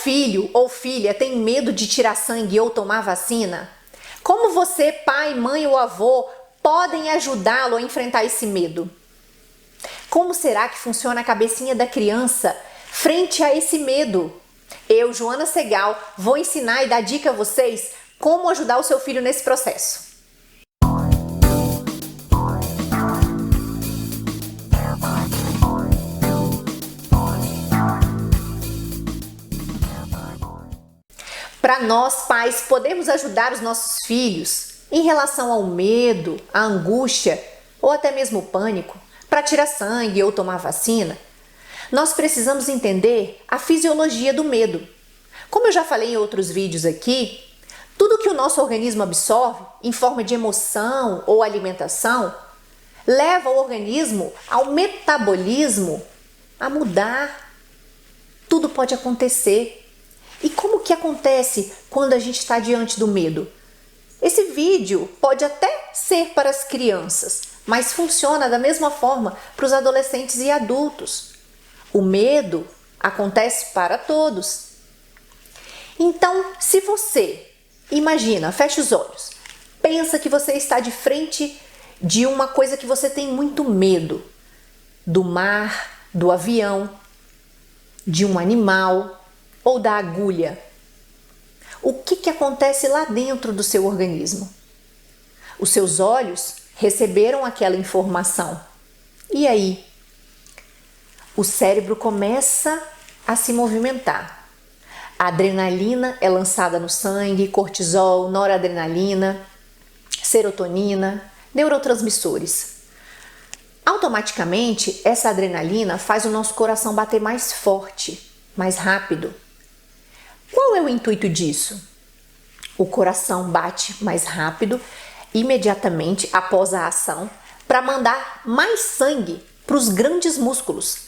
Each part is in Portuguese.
filho ou filha tem medo de tirar sangue ou tomar vacina? Como você, pai, mãe ou avô, podem ajudá-lo a enfrentar esse medo? Como será que funciona a cabecinha da criança frente a esse medo? Eu, Joana Segal, vou ensinar e dar dica a vocês como ajudar o seu filho nesse processo. Para nós, pais, podemos ajudar os nossos filhos em relação ao medo, à angústia ou até mesmo o pânico para tirar sangue ou tomar vacina. Nós precisamos entender a fisiologia do medo. Como eu já falei em outros vídeos aqui, tudo que o nosso organismo absorve em forma de emoção ou alimentação leva o organismo ao metabolismo a mudar. Tudo pode acontecer. E como que acontece quando a gente está diante do medo? Esse vídeo pode até ser para as crianças, mas funciona da mesma forma para os adolescentes e adultos. O medo acontece para todos. Então, se você imagina, fecha os olhos, pensa que você está de frente de uma coisa que você tem muito medo, do mar, do avião, de um animal ou da agulha. O que acontece lá dentro do seu organismo? Os seus olhos receberam aquela informação. E aí? O cérebro começa a se movimentar. A adrenalina é lançada no sangue, cortisol, noradrenalina, serotonina, neurotransmissores. Automaticamente, essa adrenalina faz o nosso coração bater mais forte, mais rápido. Qual é o intuito disso? O coração bate mais rápido, imediatamente após a ação, para mandar mais sangue para os grandes músculos,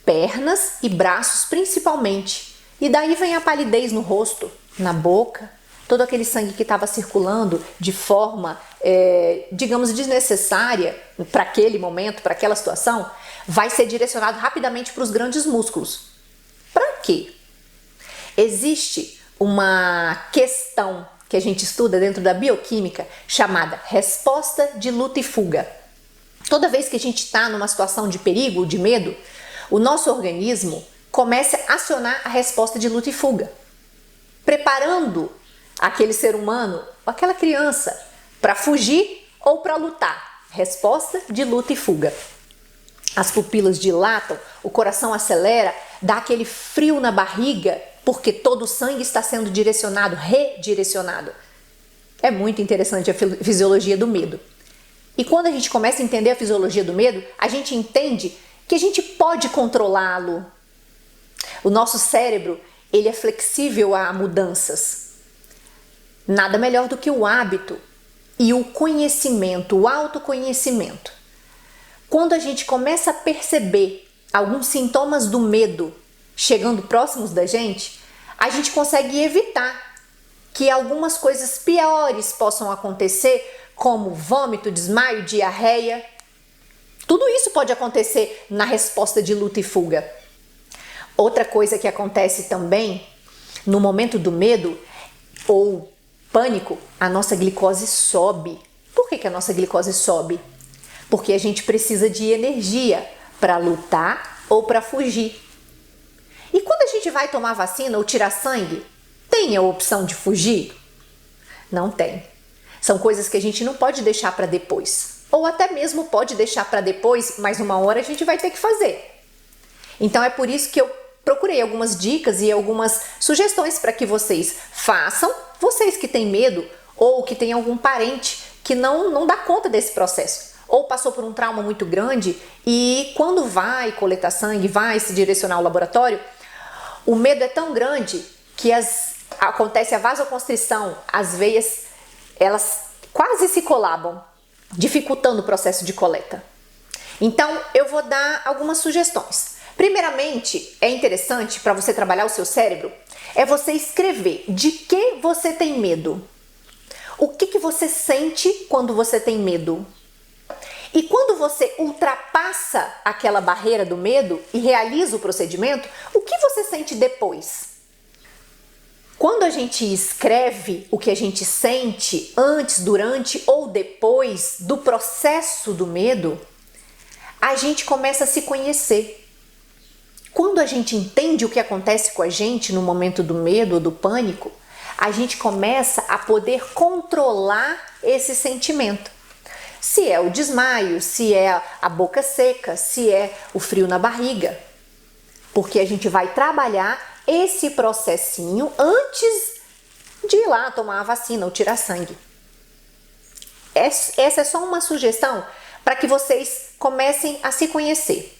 pernas e braços principalmente. E daí vem a palidez no rosto, na boca, todo aquele sangue que estava circulando de forma, digamos, desnecessária para aquele momento, para aquela situação, vai ser direcionado rapidamente para os grandes músculos. Para quê? Existe uma questão que a gente estuda dentro da bioquímica chamada resposta de luta e fuga. Toda vez que a gente está numa situação de perigo, de medo, o nosso organismo começa a acionar a resposta de luta e fuga, preparando aquele ser humano, aquela criança, para fugir ou para lutar. Resposta de luta e fuga. As pupilas dilatam, o coração acelera, dá aquele frio na barriga, porque todo o sangue está sendo direcionado, redirecionado. É muito interessante a fisiologia do medo. E quando a gente começa a entender a fisiologia do medo, a gente entende que a gente pode controlá-lo. O nosso cérebro, ele é flexível a mudanças. Nada melhor do que o hábito e o conhecimento, o autoconhecimento. Quando a gente começa a perceber alguns sintomas do medo chegando próximos da gente, a gente consegue evitar que algumas coisas piores possam acontecer, como vômito, desmaio, diarreia. Tudo isso pode acontecer na resposta de luta e fuga. Outra coisa que acontece também no momento do medo ou pânico, a nossa glicose sobe. Por que a nossa glicose sobe? Porque a gente precisa de energia para lutar ou para fugir. E quando a gente vai tomar vacina ou tirar sangue, tem a opção de fugir? Não tem. São coisas que a gente não pode deixar para depois. Ou até mesmo pode deixar para depois, mas uma hora a gente vai ter que fazer. Então é por isso que eu procurei algumas dicas e algumas sugestões para que vocês façam, vocês que têm medo ou que têm algum parente que não dá conta desse processo. Ou passou por um trauma muito grande e quando vai coletar sangue, vai se direcionar ao laboratório, o medo é tão grande que acontece a vasoconstrição, as veias elas quase se colabam, dificultando o processo de coleta. Então eu vou dar algumas sugestões. Primeiramente, é interessante para você trabalhar o seu cérebro, é você escrever de que você tem medo. O que você sente quando você tem medo? E quando você ultrapassa aquela barreira do medo e realiza o procedimento, o que você sente depois? Quando a gente escreve o que a gente sente antes, durante ou depois do processo do medo, a gente começa a se conhecer. Quando a gente entende o que acontece com a gente no momento do medo ou do pânico, a gente começa a poder controlar esse sentimento. Se é o desmaio, se é a boca seca, se é o frio na barriga. Porque a gente vai trabalhar esse processinho antes de ir lá tomar a vacina ou tirar sangue. Essa é só uma sugestão para que vocês comecem a se conhecer.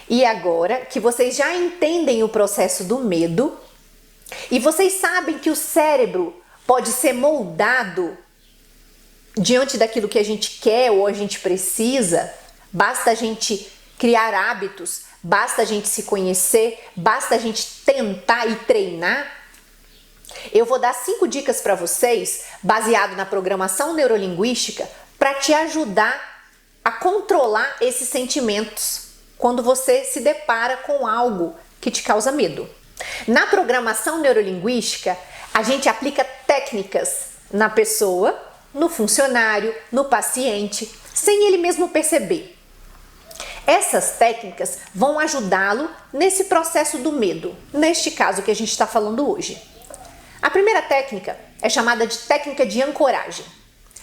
E agora que vocês já entendem o processo do medo e vocês sabem que o cérebro pode ser moldado diante daquilo que a gente quer ou a gente precisa, basta a gente criar hábitos, basta a gente se conhecer, basta a gente tentar e treinar. Eu vou dar 5 dicas para vocês, baseado na programação neurolinguística, para te ajudar a controlar esses sentimentos quando você se depara com algo que te causa medo. Na programação neurolinguística, a gente aplica técnicas na pessoa, no funcionário, no paciente, sem ele mesmo perceber. Essas técnicas vão ajudá-lo nesse processo do medo, neste caso que a gente está falando hoje. A primeira técnica é chamada de técnica de ancoragem.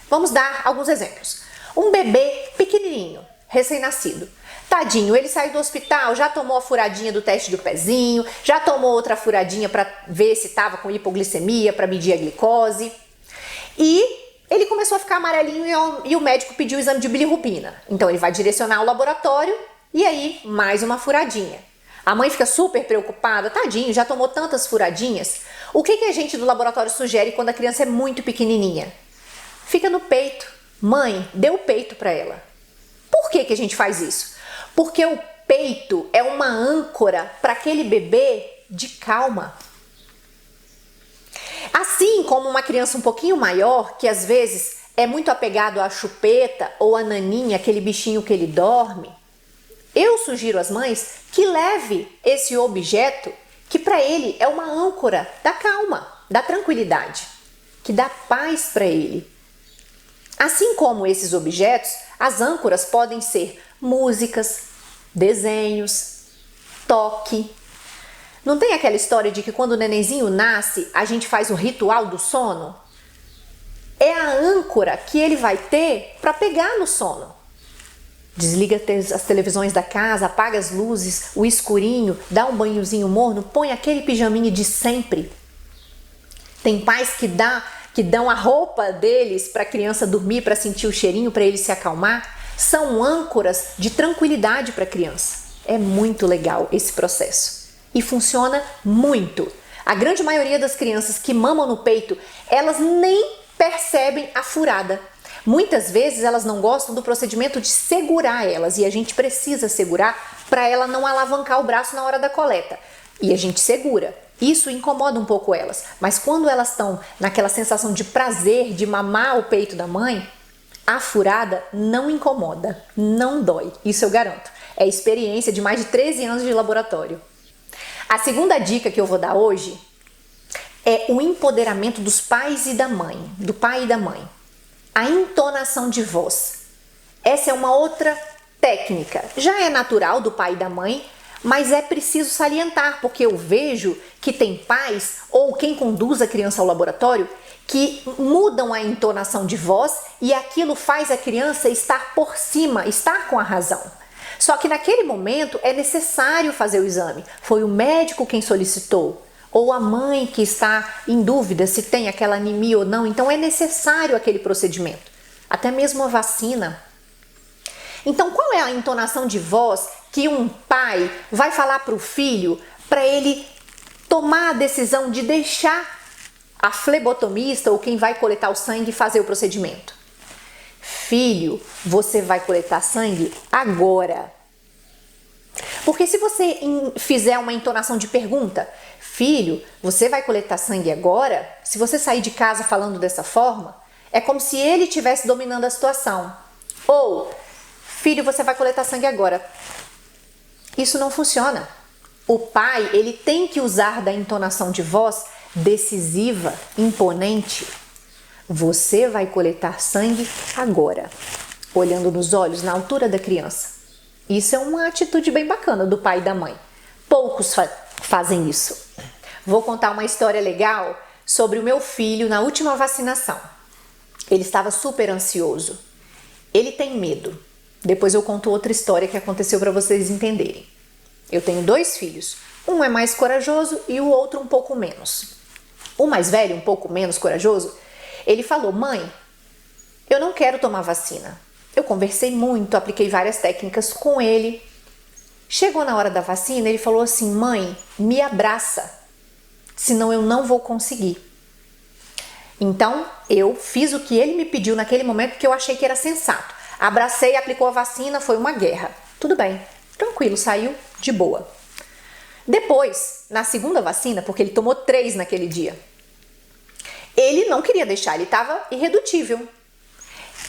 Vamos dar alguns exemplos. Um bebê pequenininho, recém-nascido. Tadinho, ele saiu do hospital, já tomou a furadinha do teste do pezinho, já tomou outra furadinha para ver se estava com hipoglicemia, para medir a glicose. E ele começou a ficar amarelinho e o médico pediu o exame de bilirrubina. Então ele vai direcionar ao laboratório e aí mais uma furadinha. A mãe fica super preocupada, tadinho, já tomou tantas furadinhas. O que a gente do laboratório sugere quando a criança é muito pequenininha? Fica no peito. Mãe, dê o peito para ela. Por que a gente faz isso? Porque o peito é uma âncora para aquele bebê de calma. Assim como uma criança um pouquinho maior, que às vezes é muito apegado à chupeta ou à naninha, aquele bichinho que ele dorme, eu sugiro às mães que leve esse objeto que para ele é uma âncora da calma, da tranquilidade, que dá paz para ele. Assim como esses objetos, as âncoras podem ser músicas, desenhos, toque. Não tem aquela história de que quando o nenenzinho nasce, a gente faz o ritual do sono? É a âncora que ele vai ter para pegar no sono. Desliga as televisões da casa, apaga as luzes, o escurinho, dá um banhozinho morno, põe aquele pijaminha de sempre. Tem pais que dão a roupa deles para a criança dormir, para sentir o cheirinho, para ele se acalmar. São âncoras de tranquilidade para a criança. É muito legal esse processo. E funciona muito. A grande maioria das crianças que mamam no peito, elas nem percebem a furada. Muitas vezes elas não gostam do procedimento de segurar elas e a gente precisa segurar para ela não alavancar o braço na hora da coleta. E a gente segura. Isso incomoda um pouco elas. Mas quando elas estão naquela sensação de prazer de mamar o peito da mãe, a furada não incomoda, não dói. Isso eu garanto. É experiência de mais de 13 anos de laboratório. A segunda dica que eu vou dar hoje é o empoderamento dos pais e da mãe, do pai e da mãe. A entonação de voz. Essa é uma outra técnica. Já é natural do pai e da mãe, mas é preciso salientar, porque eu vejo que tem pais ou quem conduz a criança ao laboratório que mudam a entonação de voz e aquilo faz a criança estar por cima, estar com a razão. Só que naquele momento é necessário fazer o exame. Foi o médico quem solicitou, ou a mãe que está em dúvida se tem aquela anemia ou não, então é necessário aquele procedimento. Até mesmo a vacina. Então qual é a entonação de voz que um pai vai falar para o filho para ele tomar a decisão de deixar a flebotomista ou quem vai coletar o sangue fazer o procedimento? Filho, você vai coletar sangue agora. Porque se você fizer uma entonação de pergunta, filho, você vai coletar sangue agora? Se você sair de casa falando dessa forma, é como se ele estivesse dominando a situação. Ou, filho, você vai coletar sangue agora. Isso não funciona. O pai, ele tem que usar da entonação de voz decisiva, imponente, você vai coletar sangue agora, olhando nos olhos, na altura da criança. Isso é uma atitude bem bacana do pai e da mãe. Poucos fazem isso. Vou contar uma história legal sobre o meu filho na última vacinação. Ele estava super ansioso. Ele tem medo. Depois eu conto outra história que aconteceu para vocês entenderem. Eu tenho 2 filhos. Um é mais corajoso e o outro um pouco menos. O mais velho, um pouco menos corajoso, ele falou: mãe, eu não quero tomar vacina. Eu conversei muito, apliquei várias técnicas com ele. Chegou na hora da vacina, ele falou assim: mãe, me abraça, senão eu não vou conseguir. Então, eu fiz o que ele me pediu naquele momento, que eu achei que era sensato. Abracei, aplicou a vacina, foi uma guerra. Tudo bem, tranquilo, saiu de boa. Depois, na segunda vacina, porque ele tomou 3 naquele dia, ele não queria deixar, ele estava irredutível.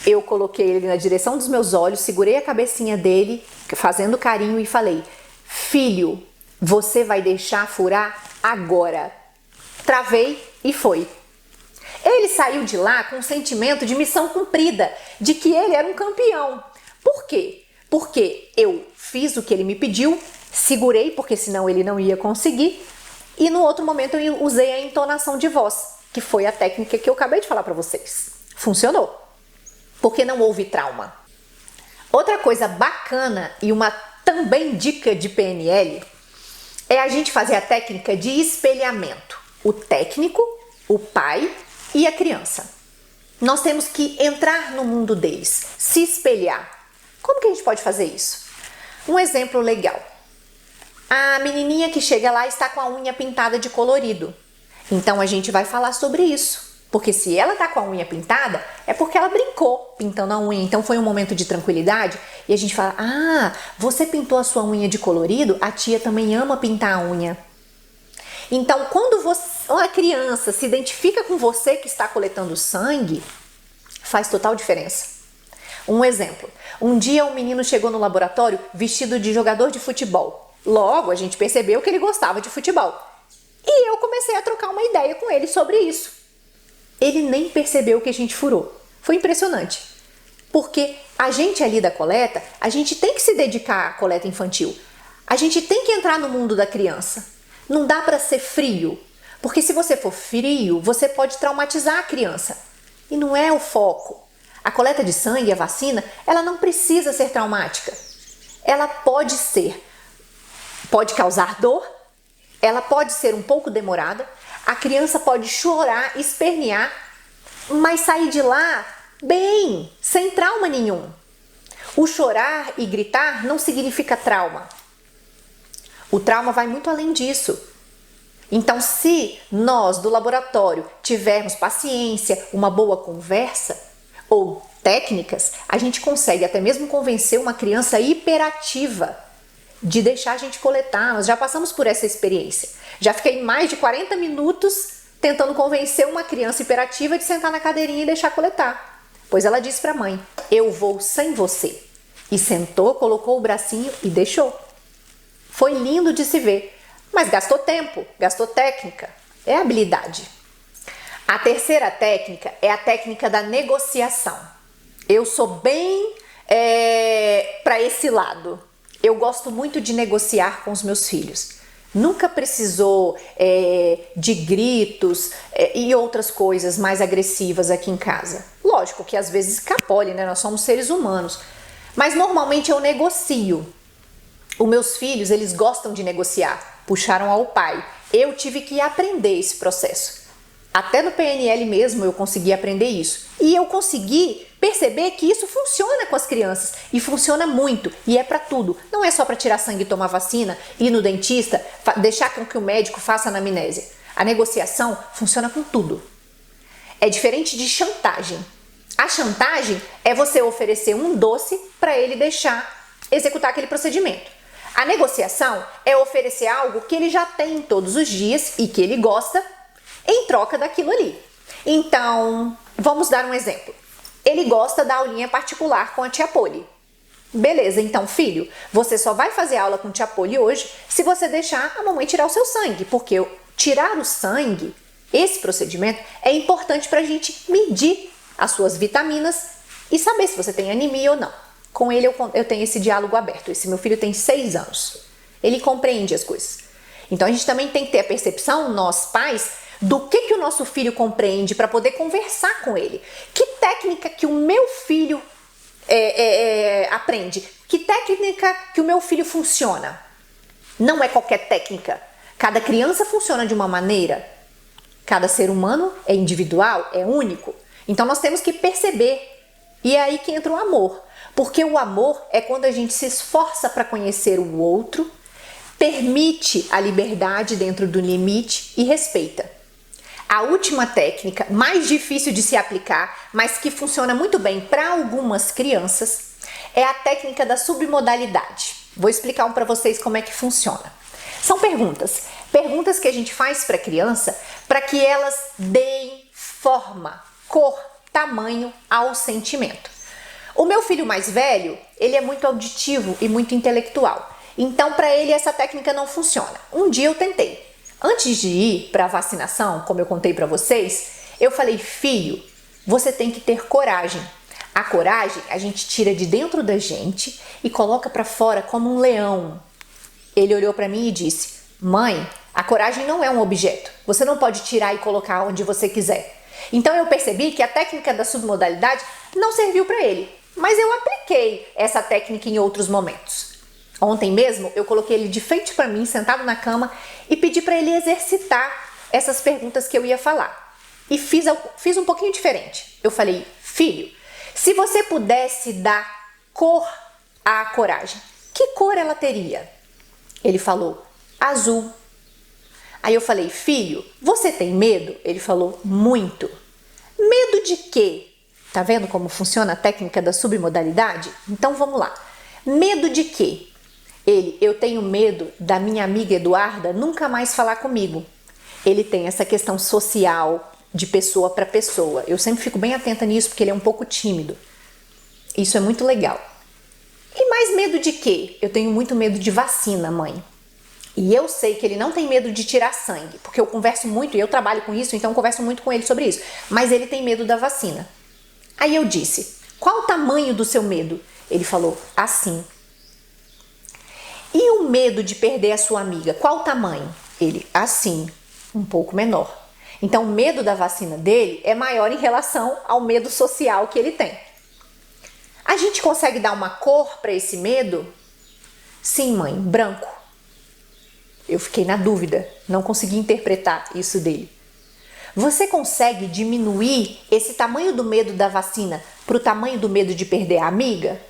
Eu coloquei ele na direção dos meus olhos, segurei a cabecinha dele, fazendo carinho, e falei: filho, você vai deixar furar agora. Travei e foi. Ele saiu de lá com um sentimento de missão cumprida, de que ele era um campeão. Por quê? Porque eu fiz o que ele me pediu, segurei, porque senão ele não ia conseguir, e no outro momento eu usei a entonação de voz, que foi a técnica que eu acabei de falar para vocês. Funcionou, porque não houve trauma. Outra coisa bacana e uma também dica de PNL é a gente fazer a técnica de espelhamento. O técnico, o pai e a criança. Nós temos que entrar no mundo deles, se espelhar. Como que a gente pode fazer isso? Um exemplo legal. A menininha que chega lá está com a unha pintada de colorido. Então a gente vai falar sobre isso. Porque se ela tá com a unha pintada, é porque ela brincou pintando a unha. Então foi um momento de tranquilidade e a gente fala: ah, você pintou a sua unha de colorido? A tia também ama pintar a unha. Então quando uma criança se identifica com você que está coletando sangue, faz total diferença. Um exemplo. Um dia um menino chegou no laboratório vestido de jogador de futebol. Logo a gente percebeu que ele gostava de futebol. E eu comecei a trocar uma ideia com ele sobre isso. Ele nem percebeu que a gente furou. Foi impressionante. Porque a gente ali da coleta, a gente tem que se dedicar à coleta infantil. A gente tem que entrar no mundo da criança. Não dá para ser frio. Porque se você for frio, você pode traumatizar a criança. E não é o foco. A coleta de sangue, a vacina, ela não precisa ser traumática. Ela pode causar dor, ela pode ser um pouco demorada, a criança pode chorar, espernear, mas sair de lá bem, sem trauma nenhum. O chorar e gritar não significa trauma. O trauma vai muito além disso. Então, se nós do laboratório tivermos paciência, uma boa conversa ou técnicas, a gente consegue até mesmo convencer uma criança hiperativa de deixar a gente coletar. Nós já passamos por essa experiência. Já fiquei mais de 40 minutos tentando convencer uma criança hiperativa de sentar na cadeirinha e deixar coletar. Pois ela disse para a mãe: eu vou sem você. E sentou, colocou o bracinho e deixou. Foi lindo de se ver, mas gastou tempo, gastou técnica, é habilidade. A terceira técnica é a técnica da negociação. Eu sou bem para esse lado. Eu gosto muito de negociar com os meus filhos. Nunca precisou de gritos e outras coisas mais agressivas aqui em casa. Lógico que às vezes escapole, né? Nós somos seres humanos. Mas normalmente eu negocio. Os meus filhos, eles gostam de negociar. Puxaram ao pai. Eu tive que aprender esse processo. Até no PNL mesmo eu consegui aprender isso. E eu consegui perceber que isso funciona com as crianças. E funciona muito. E é para tudo. Não é só para tirar sangue e tomar vacina, ir no dentista, deixar com que o médico faça a anamnese. A negociação funciona com tudo. É diferente de chantagem. A chantagem é você oferecer um doce para ele deixar executar aquele procedimento. A negociação é oferecer algo que ele já tem todos os dias e que ele gosta em troca daquilo ali. Então, vamos dar um exemplo. Ele gosta da aulinha particular com a tia Poli. Beleza, então filho, você só vai fazer aula com tia Poli hoje se você deixar a mamãe tirar o seu sangue, porque tirar o sangue Esse procedimento é importante para a gente medir as suas vitaminas e saber se você tem anemia ou não. Com ele eu tenho esse diálogo aberto. Esse meu filho tem 6 anos. Ele compreende as coisas. Então a gente também tem que ter a percepção, nós pais, do que o nosso filho compreende para poder conversar com ele. Que técnica que o meu filho aprende? Que técnica que o meu filho funciona? Não é qualquer técnica. Cada criança funciona de uma maneira. Cada ser humano é individual, é único. Então nós temos que perceber. E é aí que entra o amor. Porque o amor é quando a gente se esforça para conhecer o outro, permite a liberdade dentro do limite e respeita. A última técnica, mais difícil de se aplicar, mas que funciona muito bem para algumas crianças, é a técnica da submodalidade. Vou explicar para vocês como é que funciona. São perguntas que a gente faz para a criança para que elas deem forma, cor, tamanho ao sentimento. O meu filho mais velho, ele é muito auditivo e muito intelectual. Então, para ele, essa técnica não funciona. Um dia eu tentei. Antes de ir para a vacinação, como eu contei para vocês, eu falei, filho, você tem que ter coragem. A coragem a gente tira de dentro da gente e coloca para fora como um leão. Ele olhou para mim e disse, mãe, a coragem não é um objeto. Você não pode tirar e colocar onde você quiser. Então eu percebi que a técnica da submodalidade não serviu para ele. Mas eu apliquei essa técnica em outros momentos. Ontem mesmo eu coloquei ele de frente para mim, sentado na cama, e pedi para ele exercitar essas perguntas que eu ia falar. E fiz um pouquinho diferente. Eu falei, filho, se você pudesse dar cor à coragem, que cor ela teria? Ele falou, azul. Aí eu falei, filho, você tem medo? Ele falou, muito. Medo de quê? Tá vendo como funciona a técnica da submodalidade? Então vamos lá. Medo de quê? Ele, eu tenho medo da minha amiga Eduarda nunca mais falar comigo. Ele tem essa questão social, de pessoa para pessoa. Eu sempre fico bem atenta nisso porque ele é um pouco tímido. Isso é muito legal. E mais medo de quê? Eu tenho muito medo de vacina, mãe. E eu sei que ele não tem medo de tirar sangue, porque eu converso muito e eu trabalho com isso, então eu converso muito com ele sobre isso. Mas ele tem medo da vacina. Aí eu disse, qual o tamanho do seu medo? Ele falou, assim. E o medo de perder a sua amiga, qual o tamanho? Ele, assim, um pouco menor. Então o medo da vacina dele é maior em relação ao medo social que ele tem. A gente consegue dar uma cor para esse medo? Sim, mãe, branco. Eu fiquei na dúvida, não consegui interpretar isso dele. Você consegue diminuir esse tamanho do medo da vacina para o tamanho do medo de perder a amiga?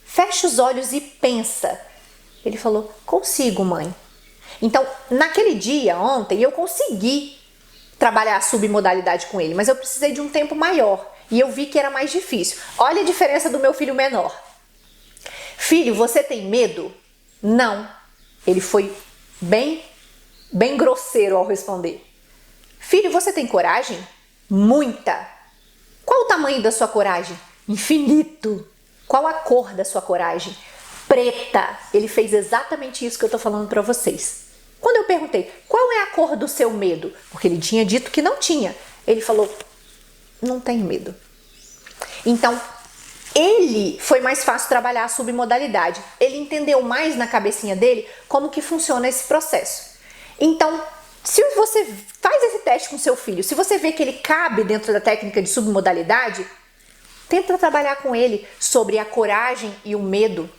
Fecha os olhos e pensa. Ele falou, consigo, mãe. Então, naquele dia, ontem, eu consegui trabalhar a submodalidade com ele, mas eu precisei de um tempo maior e eu vi que era mais difícil. Olha a diferença do meu filho menor. Filho, você tem medo? Não. Ele foi bem grosseiro ao responder. Filho, você tem coragem? Muita. Qual o tamanho da sua coragem? Infinito. Qual a cor da sua coragem? Preta. Ele fez exatamente isso que eu tô falando para vocês. Quando eu perguntei, qual é a cor do seu medo? Porque ele tinha dito que não tinha. Ele falou, não tenho medo. Então, ele foi mais fácil trabalhar a submodalidade. Ele entendeu mais na cabecinha dele como que funciona esse processo. Então, se você faz esse teste com seu filho, se você vê que ele cabe dentro da técnica de submodalidade, tenta trabalhar com ele sobre a coragem e o medo.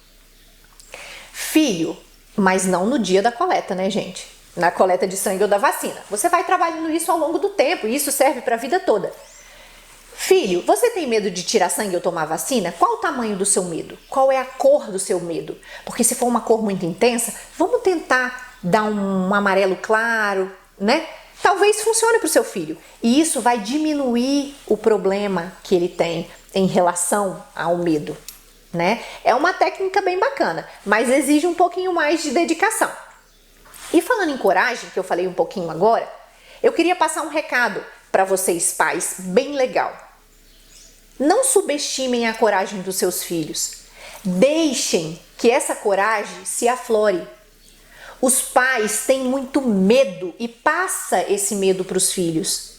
Filho, mas não no dia da coleta, né, gente? Na coleta de sangue ou da vacina. Você vai trabalhando isso ao longo do tempo e isso serve para a vida toda. Filho, você tem medo de tirar sangue ou tomar vacina? Qual o tamanho do seu medo? Qual é a cor do seu medo? Porque se for uma cor muito intensa, vamos tentar dar um amarelo claro, né? Talvez funcione para o seu filho. E isso vai diminuir o problema que ele tem em relação ao medo, né? É uma técnica bem bacana, mas exige um pouquinho mais de dedicação. E falando em coragem, que eu falei um pouquinho agora, eu queria passar um recado para vocês pais, bem legal. Não subestimem a coragem dos seus filhos. Deixem que essa coragem se aflore. Os pais têm muito medo e passa esse medo para os filhos.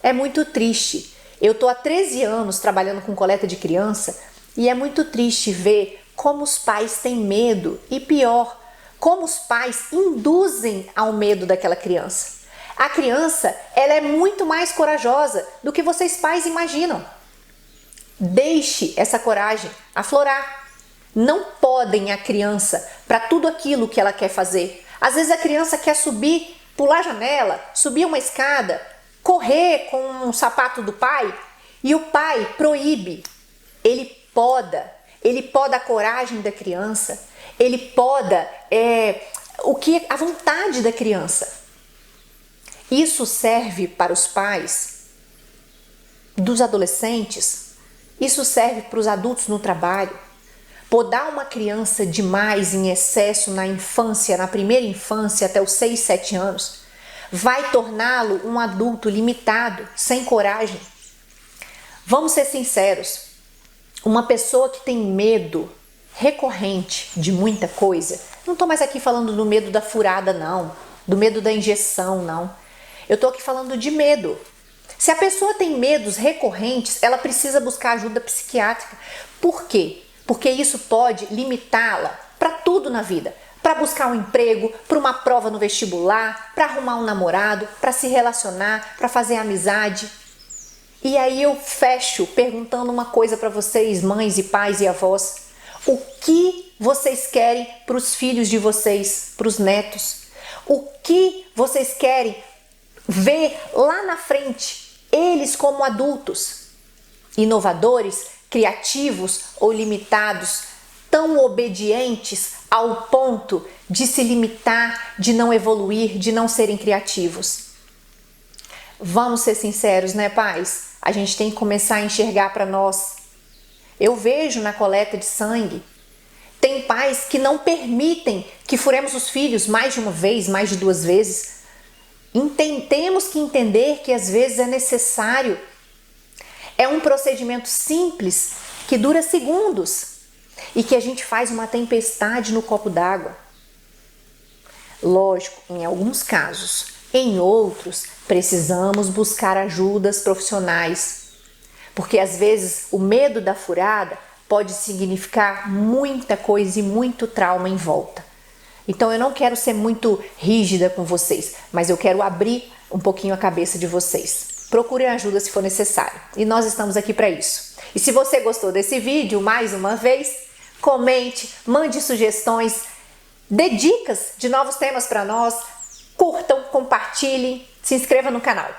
É muito triste. Eu estou há 13 anos trabalhando com coleta de criança e é muito triste ver como os pais têm medo e pior, como os pais induzem ao medo daquela criança. A criança, ela é muito mais corajosa do que vocês pais imaginam. Deixe essa coragem aflorar. Não podem a criança para tudo aquilo que ela quer fazer. Às vezes a criança quer subir, pular a janela, subir uma escada, correr com um sapato do pai e o pai proíbe. Ele poda a coragem da criança, ele poda a vontade da criança. Isso serve para os pais dos adolescentes, isso serve para os adultos no trabalho. Podar uma criança demais em excesso na infância, na primeira infância até os 6, 7 anos, vai torná-lo um adulto limitado, sem coragem. Vamos ser sinceros, uma pessoa que tem medo recorrente de muita coisa, não estou mais aqui falando do medo da furada não, do medo da injeção não, eu estou aqui falando de medo. Se a pessoa tem medos recorrentes, ela precisa buscar ajuda psiquiátrica. Por quê? Porque isso pode limitá-la para tudo na vida. Para buscar um emprego, para uma prova no vestibular, para arrumar um namorado, para se relacionar, para fazer amizade. E aí eu fecho perguntando uma coisa para vocês, mães e pais e avós. O que vocês querem para os filhos de vocês, para os netos? O que vocês querem ver lá na frente, eles como adultos? Inovadores, criativos ou limitados, tão obedientes ao ponto de se limitar, de não evoluir, de não serem criativos. Vamos ser sinceros, né, pais? A gente tem que começar a enxergar para nós. Eu vejo na coleta de sangue, tem pais que não permitem que furemos os filhos mais de uma vez, mais de 2 vezes. Temos que entender que às vezes é necessário. É um procedimento simples que dura segundos e que a gente faz uma tempestade no copo d'água. Lógico, em alguns casos. Em outros, precisamos buscar ajudas profissionais, porque às vezes o medo da furada pode significar muita coisa e muito trauma em volta. Então eu não quero ser muito rígida com vocês, mas eu quero abrir um pouquinho a cabeça de vocês. Procurem ajuda se for necessário e nós estamos aqui para isso. E se você gostou desse vídeo, mais uma vez, comente, mande sugestões, dê dicas de novos temas para nós, curtam, compartilhem, se inscreva no canal.